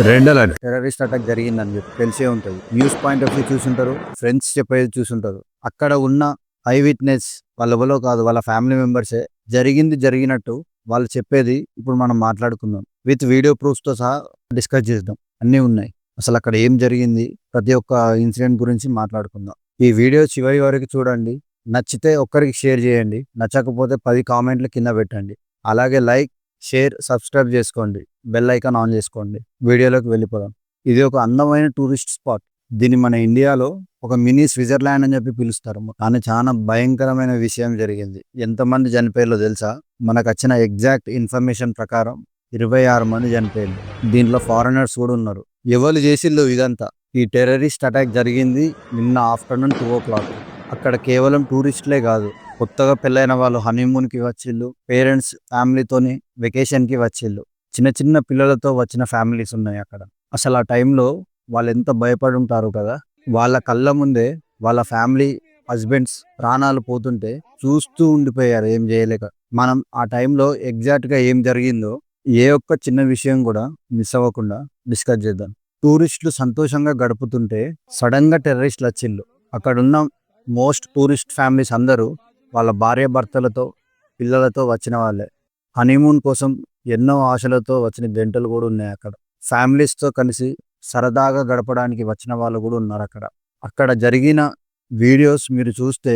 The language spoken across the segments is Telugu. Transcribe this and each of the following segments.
రెండల టెర్రరిస్ట్ అటాక్ జరిగిందని చెప్పి తెలిసే ఉంటుంది. న్యూస్ పాయింట్ ఆఫ్ వ్యూ చూసుంటారు, ఫ్రెండ్స్ చెప్పేది చూసుంటారు. అక్కడ ఉన్న ఐ విట్నెస్ వాళ్ళెవరో కాదు, వాళ్ళ ఫ్యామిలీ మెంబర్సే. జరిగింది జరిగినట్టు వాళ్ళు చెప్పేది ఇప్పుడు మనం మాట్లాడుకుందాం. విత్ వీడియో ప్రూఫ్స్ తో సహా డిస్కస్ చేద్దాం. అన్నీ ఉన్నాయి. అసలు అక్కడ ఏం జరిగింది, ప్రతి ఒక్క ఇన్సిడెంట్ గురించి మాట్లాడుకుందాం. ఈ వీడియో చివరి వరకు చూడండి. నచ్చితే ఒక్కరికి షేర్ చేయండి, నచ్చకపోతే 10 కామెంట్లు కింద పెట్టండి. అలాగే లైక్, షేర్, సబ్స్క్రైబ్ చేసుకోండి, బెల్ ఐకాన్ ఆన్ చేసుకోండి. వీడియోలోకి వెళ్ళిపోదాం. ఇది ఒక అందమైన టూరిస్ట్ స్పాట్. దీన్ని మన ఇండియాలో ఒక మినీ స్విట్జర్లాండ్ అని చెప్పి పిలుస్తారు. కానీ చాలా భయంకరమైన విషయం జరిగింది. ఎంతమంది చనిపోయారో తెలుసా? మనకు వచ్చిన ఎగ్జాక్ట్ ఇన్ఫర్మేషన్ ప్రకారం 26 మంది చనిపోయారు. దీంట్లో ఫారినర్స్ కూడా ఉన్నారు. ఎవరు చేసిళ్ళు ఇదంతా? ఈ టెర్రరిస్ట్ అటాక్ జరిగింది నిన్న ఆఫ్టర్నూన్ 2 o'clock. అక్కడ కేవలం టూరిస్టులే కాదు, కొత్తగా పెళ్ళైన వాళ్ళు హనీమూన్కి వచ్చిళ్ళు, పేరెంట్స్ ఫ్యామిలీతోని వెకేషన్కి వచ్చిళ్ళు, చిన్న చిన్న పిల్లలతో వచ్చిన ఫ్యామిలీస్ ఉన్నాయి అక్కడ. అసలు ఆ టైంలో వాళ్ళు ఎంత భయపడి ఉంటారు కదా. వాళ్ళ కళ్ళ ముందే వాళ్ళ ఫ్యామిలీ హస్బెండ్స్ ప్రాణాలు పోతుంటే చూస్తూ ఉండిపోయారు, ఏం చేయలేక. మనం ఆ టైంలో ఎగ్జాక్ట్గా ఏం జరిగిందో ఏ ఒక్క చిన్న విషయం కూడా మిస్ అవ్వకుండా డిస్కస్ చేద్దాం. టూరిస్టులు సంతోషంగా గడుపుతుంటే సడన్ గా టెర్రరిస్టులు వచ్చిళ్ళు. అక్కడున్న మోస్ట్ టూరిస్ట్ ఫ్యామిలీస్ అందరూ వాళ్ళ భార్య భర్తలతో పిల్లలతో వచ్చిన వాళ్ళే. హనీమూన్ కోసం ఎన్నో ఆశలతో వచ్చిన జంటలు కూడా ఉన్నాయి అక్కడ. ఫ్యామిలీస్తో కలిసి సరదాగా గడపడానికి వచ్చిన వాళ్ళు కూడా ఉన్నారు అక్కడ. అక్కడ జరిగిన వీడియోస్ మీరు చూస్తే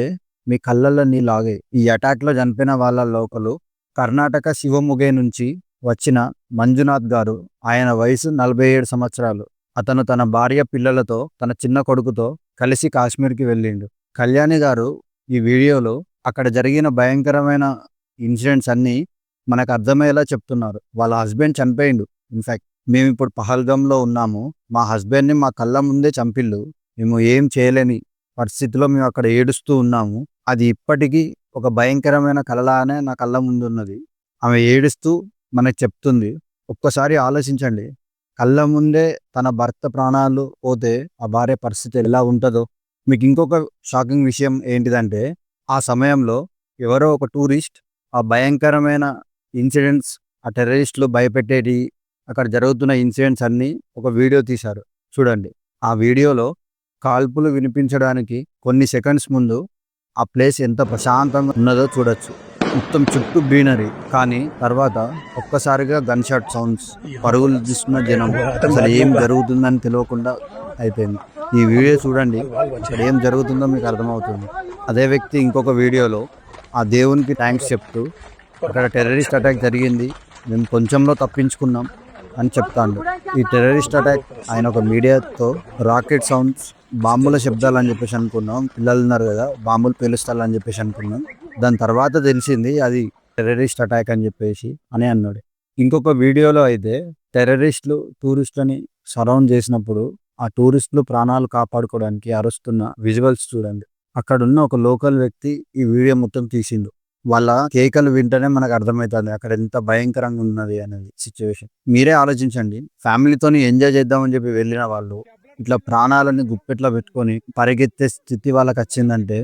మీ కళ్ళల్లో నీళ్ళు ఆగాయి. ఈ అటాక్లో చనిపోయిన వాళ్ళ లోకలు కర్ణాటక శివముగే నుంచి వచ్చిన మంజునాథ్ గారు. ఆయన వయసు 47 సంవత్సరాలు. అతను తన భార్య పిల్లలతో తన చిన్న కొడుకుతో కలిసి కాశ్మీర్కి వెళ్ళిండు. కళ్యాణి గారు ఈ వీడియోలో అక్కడ జరిగిన భయంకరమైన ఇన్సిడెంట్స్ అన్నీ మనకు అర్థమయ్యేలా చెప్తున్నారు. వాళ్ళ హస్బెండ్ చనిపోయిండు. ఇన్ఫ్యాక్ట్ మేము ఇప్పుడు పహల్గామ్లో ఉన్నాము, మా హస్బెండ్ని మా కళ్ళ ముందే చంపిళ్ళు, మేము ఏం చేయలేని పరిస్థితిలో మేము అక్కడ ఏడుస్తూ ఉన్నాము. అది ఇప్పటికీ ఒక భయంకరమైన కలలానే నా కళ్ళ ముందు ఉన్నది. ఆమె ఏడుస్తూ మనకు చెప్తుంది. ఒక్కసారి ఆలోచించండి, కళ్ళ ముందే తన భర్త ప్రాణాలు పోతే ఆ భార్య పరిస్థితి ఎలా ఉంటుందో. మీకు ఇంకొక షాకింగ్ విషయం ఏంటిదంటే, ఆ సమయంలో ఎవరో ఒక టూరిస్ట్ ఆ భయంకరమైన ఇన్సిడెంట్స్, ఆ టెర్రరిస్టులు భయపెట్టేటి, అక్కడ జరుగుతున్న ఇన్సిడెంట్స్ అన్నీ ఒక వీడియో తీశారు. చూడండి. ఆ వీడియోలో కాల్పులు వినిపించడానికి కొన్ని సెకండ్స్ ముందు ఆ ప్లేస్ ఎంత ప్రశాంతంగా ఉన్నదో చూడొచ్చు. మొత్తం చుట్టూ గ్రీనరీ, కానీ తర్వాత ఒక్కసారిగా గన్ షాట్ సౌండ్స్, పరుగులు తీస్తున్న జనం. అసలు ఏం జరుగుతుందని తెలియకుండా అయిపోయింది. ఈ వీడియో చూడండి, అక్కడ ఏం జరుగుతుందో మీకు అర్థమవుతుంది. అదే వ్యక్తి ఇంకొక వీడియోలో ఆ దేవునికి థ్యాంక్స్ చెప్తూ, అక్కడ టెర్రరిస్ట్ అటాక్ జరిగింది, మేము కొంచెంలో తప్పించుకున్నాం అని చెప్తాను. ఈ టెర్రరిస్ట్ అటాక్ ఆయన ఒక మీడియాతో రాకెట్ సౌండ్స్, బాంబుల శబ్దాలు అని చెప్పేసి అనుకున్నాం. పిల్లలు ఉన్నారు కదా, బాంబులు పేలుస్తారని చెప్పేసి అనుకున్నాం. దాని తర్వాత తెలిసింది అది టెర్రరిస్ట్ అటాక్ అని చెప్పేసి అని అన్నాడు. ఇంకొక వీడియోలో అయితే టెర్రరిస్టులు టూరిస్టులని సరౌండ్ చేసినప్పుడు ఆ టూరిస్టులు ప్రాణాలు కాపాడుకోవడానికి అరుస్తున్న విజువల్స్ చూడండి. అక్కడున్న ఒక లోకల్ వ్యక్తి ఈ వీడియో మొత్తం తీసిండు. వాళ్ళ కేకలు వింటేనే మనకు అర్థమవుతుంది అక్కడ ఎంత భయంకరంగా ఉన్నది అనేది సిచ్యువేషన్. మీరే ఆలోచించండి, ఫ్యామిలీతోని ఎంజాయ్ చేద్దామని చెప్పి వెళ్ళిన వాళ్ళు ఇట్లా ప్రాణాలని గుప్పెట్లో పెట్టుకొని పరిగెత్తే స్థితి వాళ్ళకి వచ్చిందంటే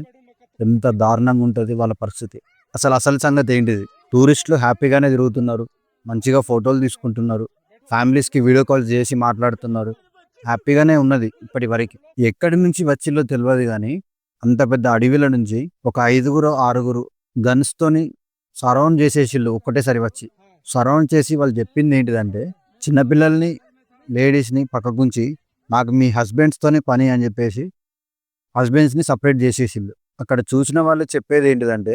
ఎంత దారుణంగా ఉంటుంది వాళ్ళ పరిస్థితి. అసలు సంగతి ఏంటిది? టూరిస్టులు హ్యాపీగానే తిరుగుతున్నారు, మంచిగా ఫోటోలు తీసుకుంటున్నారు, ఫ్యామిలీస్కి వీడియో కాల్ చేసి మాట్లాడుతున్నారు, హ్యాపీగానే ఉన్నది ఇప్పటి వరకు. ఎక్కడి నుంచి వచ్చిల్లో తెలియదు, కానీ అంత పెద్ద అడవిల నుంచి ఒక 5-6 గన్స్తోని సరౌండ్ చేసేసిళ్ళు. ఒక్కటేసారి వచ్చి సరౌండ్ చేసి వాళ్ళు చెప్పింది ఏంటిదంటే, చిన్నపిల్లల్ని లేడీస్ని పక్కకుంచి నాకు మీ హస్బెండ్స్తోనే పని అని చెప్పేసి హస్బెండ్స్ని సపరేట్ చేసేసిళ్ళు. అక్కడ చూసిన వాళ్ళు చెప్పేది ఏంటిదంటే,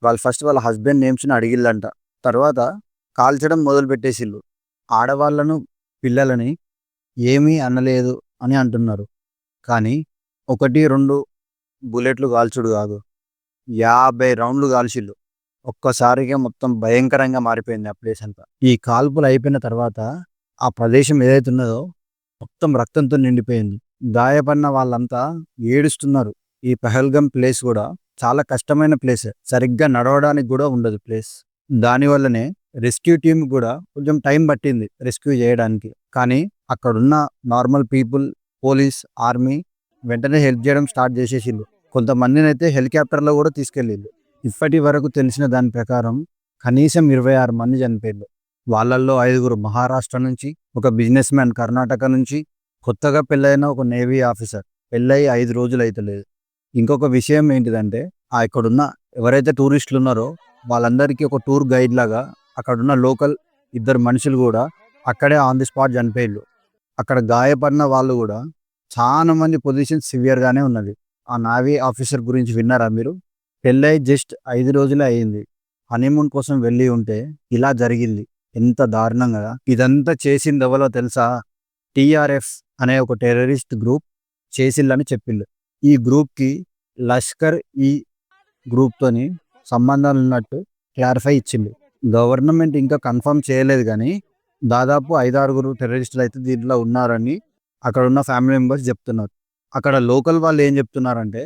వాళ్ళు ఫస్ట్ వాళ్ళ హస్బెండ్ నేమ్స్ని అడిగిళ్ళంట, తర్వాత కాల్చడం మొదలు పెట్టేసిళ్ళు. ఆడవాళ్ళను పిల్లలని ఏమీ అనలేదు అని అంటున్నారు. కానీ 1-2 బుల్లెట్లు కాల్చుడు కాదు, 50 రౌండ్లు కాల్చిళ్ళు. ఒక్కసారిగా మొత్తం భయంకరంగా మారిపోయింది ఆ ప్లేస్ అంతా. ఈ కాల్పులు అయిపోయిన తర్వాత ఆ ప్రదేశం ఏదైతే ఉన్నదో మొత్తం రక్తంతో నిండిపోయింది. గాయపడిన వాళ్ళంతా ఏడుస్తున్నారు. ఈ పహల్గం ప్లేస్ కూడా చాలా కష్టమైన ప్లేస్, సరిగ్గా నడవడానికి కూడా ఉండదు ప్లేస్. దానివల్లనే రెస్క్యూ టీమ్ కూడా కొంచెం టైం పట్టింది రెస్క్యూ చేయడానికి. కానీ అక్కడున్న నార్మల్ పీపుల్, పోలీస్, ఆర్మీ వెంటనే హెల్ప్ చేయడం స్టార్ట్ చేసేసిళ్ళు. కొంతమందిని అయితే హెలికాప్టర్లో కూడా తీసుకెళ్ళిళ్ళు. ఇప్పటి వరకు తెలిసిన దాని ప్రకారం కనీసం 26 మంది చనిపోయారు. వాళ్ళల్లో 5 మహారాష్ట్ర నుంచి, ఒక బిజినెస్ మ్యాన్ కర్ణాటక నుంచి కొత్తగా పెళ్ళైన ఒక నేవీ ఆఫీసర్ పెళ్ళై 5 రోజులు అయితలేదు. ఇంకొక విషయం ఏంటిదంటే ఇక్కడున్న ఎవరైతే టూరిస్టులు ఉన్నారో వాళ్ళందరికీ ఒక టూర్ గైడ్ లాగా అక్కడున్న లోకల్ 2 మనుషులు కూడా అక్కడే ఆన్ ది స్పాట్ చనిపోయిళ్ళు. అక్కడ గాయపడిన వాళ్ళు కూడా చాలా మంది పొజిషన్ సివియర్గానే ఉన్నది. ఆ నావీ ఆఫీసర్ గురించి విన్నారా మీరు? పెళ్ళై జస్ట్ 5 రోజులే అయ్యింది. హనీమూన్ కోసం వెళ్ళి ఉంటే ఇలా జరిగింది. ఎంత దారుణం కదా. ఇదంతా చేసింది ఎవరో తెలుసా? టీఆర్ఎఫ్ అనే ఒక టెర్రరిస్ట్ గ్రూప్ చేసిల్లని చెప్పిండు. ఈ గ్రూప్కి లష్కర్ ఈ గ్రూప్తోని సంబంధాలు ఉన్నట్టు క్లారిఫై ఇచ్చింది. గవర్నమెంట్ ఇంకా కన్ఫర్మ్ చేయలేదు కానీ దాదాపు 5-6 టెర్రరిస్టులు అయితే దీంట్లో ఉన్నారని అక్కడ ఉన్న ఫ్యామిలీ మెంబర్స్ చెప్తున్నారు. అక్కడ లోకల్ వాళ్ళు ఏం చెప్తున్నారంటే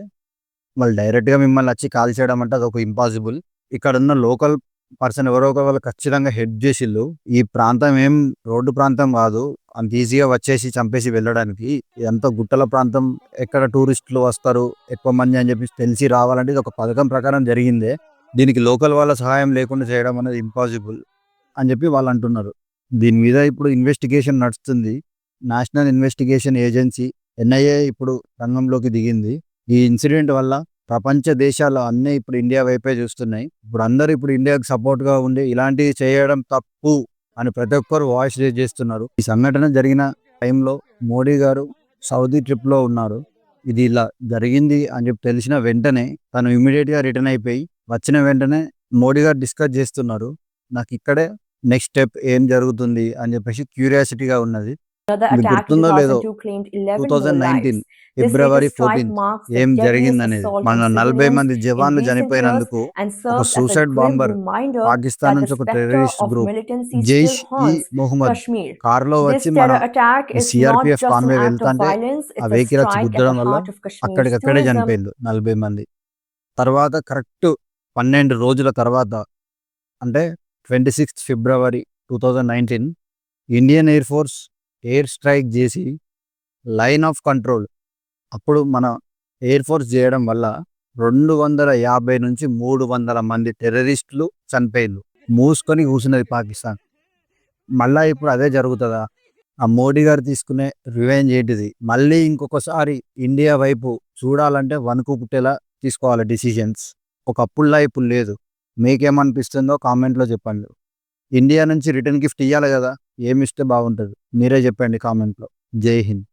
వాళ్ళు డైరెక్ట్గా మిమ్మల్ని వచ్చి కాల్ చేయడం అంటే అదొక ఇంపాసిబుల్. ఇక్కడ ఉన్న లోకల్ పర్సన్ ఎవరో ఒక వాళ్ళు ఖచ్చితంగా హెడ్ చేసిళ్ళు. ఈ ప్రాంతం ఏం రోడ్డు ప్రాంతం కాదు, అంత ఈజీగా వచ్చేసి చంపేసి వెళ్ళడానికి. ఇదంతా గుట్టల ప్రాంతం, ఎక్కడ టూరిస్టులు వస్తారు ఎక్కువ మంది అని చెప్పి తెలిసి రావాలంటే ఇది ఒక పథకం ప్రకారం జరిగిందే. దీనికి లోకల్ వాళ్ళ సహాయం లేకుండా చేయడం అనేది ఇంపాసిబుల్ అని చెప్పి వాళ్ళు అంటున్నారు. దీని మీద ఇప్పుడు ఇన్వెస్టిగేషన్ నడుస్తుంది. నేషనల్ ఇన్వెస్టిగేషన్ ఏజెన్సీ ఎన్ఐఏ ఇప్పుడు రంగంలోకి దిగింది. ఈ ఇన్సిడెంట్ వల్ల ప్రపంచ దేశాలు అన్నీ ఇప్పుడు ఇండియా వైపే చూస్తున్నాయి. ఇప్పుడు అందరూ ఇప్పుడు ఇండియాకి సపోర్ట్గా ఉండి ఇలాంటివి చేయడం తప్పు అని ప్రతి ఒక్కరు వాయిస్ రేజ్ చేస్తున్నారు. ఈ సంఘటన జరిగిన టైంలో మోడీ గారు సౌదీ ట్రిప్లో ఉన్నారు. ఇది ఇలా జరిగింది అని చెప్పి తెలిసిన వెంటనే తను ఇమీడియట్గా రిటర్న్ అయిపోయి వచ్చిన వెంటనే మోడీ గారు డిస్కస్ చేస్తున్నారు. నాకు ఇక్కడే నెక్స్ట్ స్టెప్ ఏం జరుగుతుంది అని చెప్పేసి క్యూరియాసిటీగా ఉన్నది. Another మీకు attack in గుర్తుందో లేదో 2002 claimed 11 more 2019 lives. This February latest strike 14 marks the ఏం deadliest జరిగిందనేది. assault on మన 40 civilians మంది in జవాన్లు recent years చనిపోయినందుకు and ఒక serves as a suicide grim bomber reminder Pakistan that the నుంచి ఒక specter terrorist of group militancy Jaish still ఈ haunts మొహమ్మద్ Kashmir. కారులో This వచ్చి మన terror attack is not CRPF just an Conway act of వెళ్తాంటే violence, ఆ it's a వెహికల్ వచ్చి strike at గుద్దడం the వల్ల heart of Kashmir's అక్కడికక్కడే tourism. చనిపోయింది 40 మంది. తర్వాత కరెక్ట్ 12 రోజుల తర్వాత అంటే 26 ఫిబ్రవరి 2019 Indian air force air strike చేసి లైన్ ఆఫ్ కంట్రోల్ అప్పుడు మన ఎయిర్ ఫోర్స్ చేయడం వల్ల 250 నుంచి 300 మంది టెర్రరిస్టులు చనిపోయిండు. మూసుకొని కూర్చున్నది పాకిస్తాన్. మళ్ళీ ఇప్పుడు అదే జరుగుతుందా? ఆ మోడీ గారు తీసుకునే రివెంజ్ ఏంటిది? మళ్ళీ ఇంకొకసారి ఇండియా వైపు చూడాలంటే వణుకు పుట్టేలా తీసుకోవాలి డిసిషన్స్. ఒకప్పుడులా ఇప్పుడు లేదు. మీకేమనిపిస్తుందో కామెంట్లో చెప్పండి. ఇండియా నుంచి రిటర్న్ గిఫ్ట్ ఇవ్వాలి కదా, ఏమిస్తే బాగుంటుంది మీరే చెప్పండి కామెంట్లో. జై హింద్.